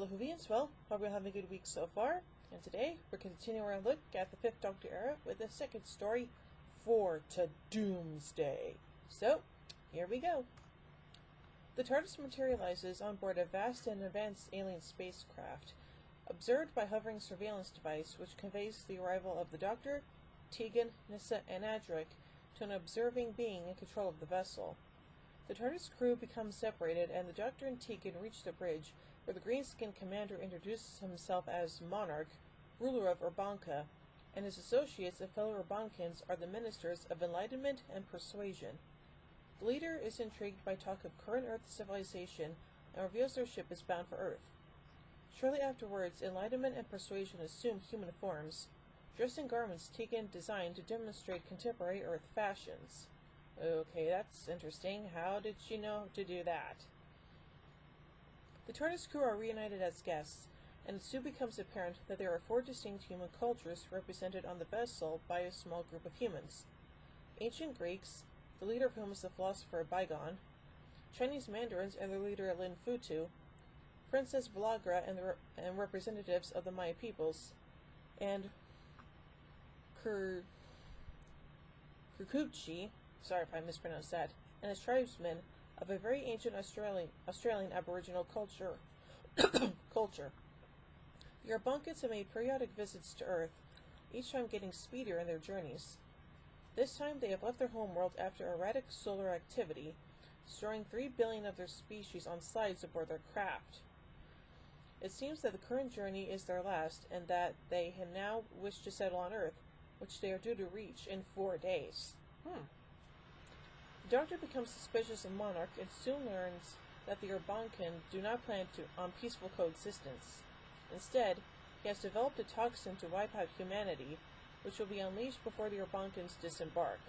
Whovians, well, hope you're having a good week so far, and today we're continuing our look at the 5th Doctor era with the second story, 4 to Doomsday. So, here we go. The TARDIS materializes on board a vast and advanced alien spacecraft, observed by hovering surveillance device which conveys the arrival of the Doctor, Tegan, Nyssa, and Adric to an observing being in control of the vessel. The TARDIS crew becomes separated, and the Doctor and Tegan reach the bridge, where the green-skinned commander introduces himself as Monarch, ruler of Urbanka, and his associates and fellow Urbankans are the ministers of enlightenment and persuasion. The leader is intrigued by talk of current Earth civilization and reveals their ship is bound for Earth. Shortly afterwards, enlightenment and persuasion assume human forms, dressed in garments Tegan designed to demonstrate contemporary Earth fashions. Okay, that's interesting. How did she know to do that? The TARDIS crew are reunited as guests, and it soon becomes apparent that there are 4 distinct human cultures represented on the vessel by a small group of humans. Ancient Greeks, the leader of whom is the philosopher Bygone, Chinese Mandarins and their leader Lin Futu, Princess Villagra and representatives of the Maya peoples, and Kurkuchi, sorry if I mispronounced that, and his tribesmen of a very ancient Australian Aboriginal culture. The Urbankans have made periodic visits to Earth, each time getting speedier in their journeys. This time they have left their homeworld after erratic solar activity, storing 3 billion of their species on slides aboard their craft. It seems that the current journey is their last, and that they now wish to settle on Earth, which they are due to reach in 4 days. The Doctor becomes suspicious of Monarch and soon learns that the Urbankan do not plan on peaceful coexistence. Instead, he has developed a toxin to wipe out humanity, which will be unleashed before the Urbankans disembark.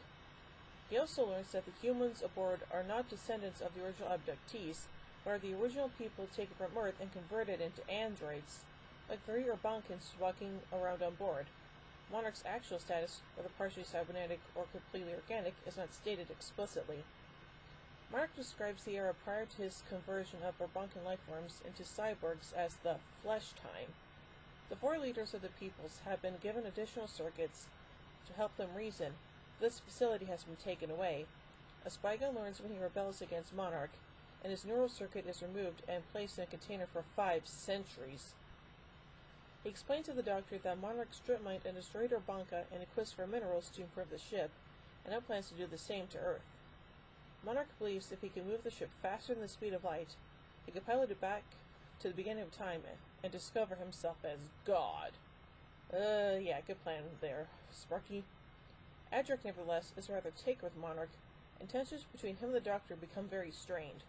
He also learns that the humans aboard are not descendants of the original abductees, but are the original people taken from Earth and converted into androids, like 3 Urbankans walking around on board. Monarch's actual status, whether partially cybernetic or completely organic, is not stated explicitly. Monarch describes the era prior to his conversion of Urbankan lifeforms into cyborgs as the Flesh Time. The 4 leaders of the peoples have been given additional circuits to help them reason. This facility has been taken away. A Spygun learns when he rebels against Monarch, and his neural circuit is removed and placed in a container for 5 centuries. He explains to the Doctor that Monarch strip mined and destroyed Urbanka in a quest for minerals to improve the ship, and now plans to do the same to Earth. Monarch believes if he can move the ship faster than the speed of light, he could pilot it back to the beginning of time and discover himself as God. Yeah, good plan there, Sparky. Adric, nevertheless, is rather taken with Monarch, and tensions between him and the Doctor become very strained.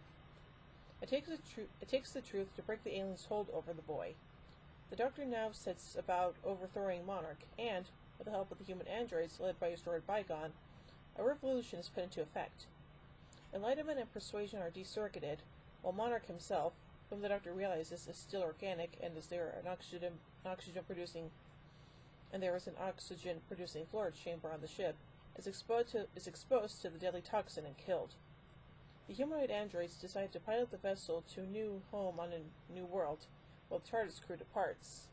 It takes the truth to break the alien's hold over the boy. The Doctor now sets about overthrowing Monarch, and, with the help of the human androids led by his droid Bygone, a revolution is put into effect. Enlightenment and persuasion are decircuited, while Monarch himself, whom the Doctor realizes is still organic and is there an oxygen-producing fluid chamber on the ship, is exposed to the deadly toxin and killed. The humanoid androids decide to pilot the vessel to a new home on a new world, while the TARDIS crew departs.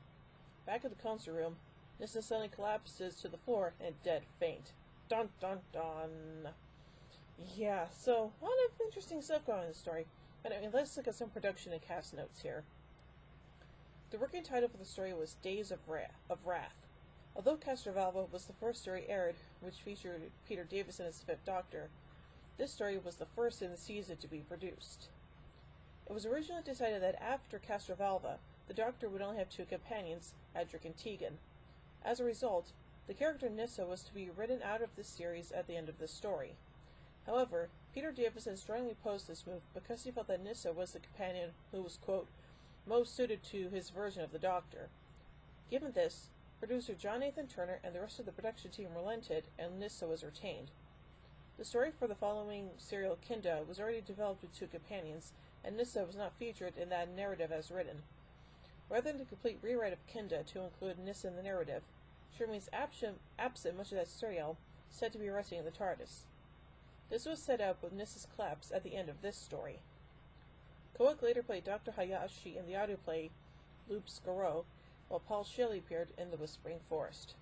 Back at the council room, Nyssa suddenly collapses to the floor in a dead faint. Dun dun dun! Yeah, so, a lot of interesting stuff going on in the story. But I mean, let's look at some production and cast notes here. The working title for the story was Days of Wrath. Although Castrovalva was the first story aired, which featured Peter Davison as the 5th Doctor, this story was the first in the season to be produced. It was originally decided that after Castrovalva, the Doctor would only have 2 companions, Adric and Tegan. As a result, the character Nyssa was to be written out of this series at the end of the story. However, Peter Davison strongly opposed this move because he felt that Nyssa was the companion who was, quote, most suited to his version of the Doctor. Given this, producer John Nathan Turner and the rest of the production team relented, and Nyssa was retained. The story for the following serial, Kinda, was already developed with 2 companions, and Nyssa was not featured in that narrative as written. Rather than a complete rewrite of Kinda to include Nyssa in the narrative, she remains absent much of that serial, said to be resting in the TARDIS. This was set up with Nyssa's collapse at the end of this story. Koic later played Dr. Hayashi in the audio play Loop Scarrow, while Paul Shelley appeared in The Whispering Forest.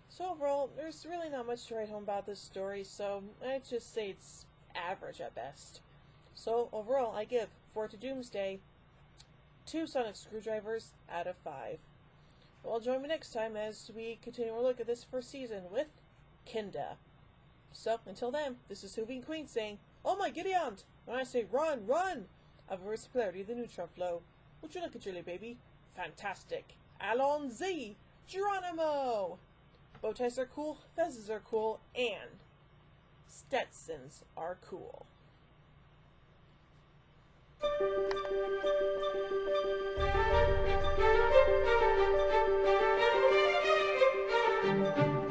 So overall, there's really not much to write home about this story, so I'd just say it's average at best. So overall, I give For to Doomsday 2 sonic screwdrivers out of 5. Well, join me next time as we continue our look at this first season with Kinda. So, until then, this is Sylvie Queen saying, "Oh my giddy aunt! When I say run, run! I've reversed the polarity of the neutron flow. Would you look at Julie, baby? Fantastic! Allons-y! Geronimo!" Bow ties are cool, fezzes are cool, and Stetsons are cool.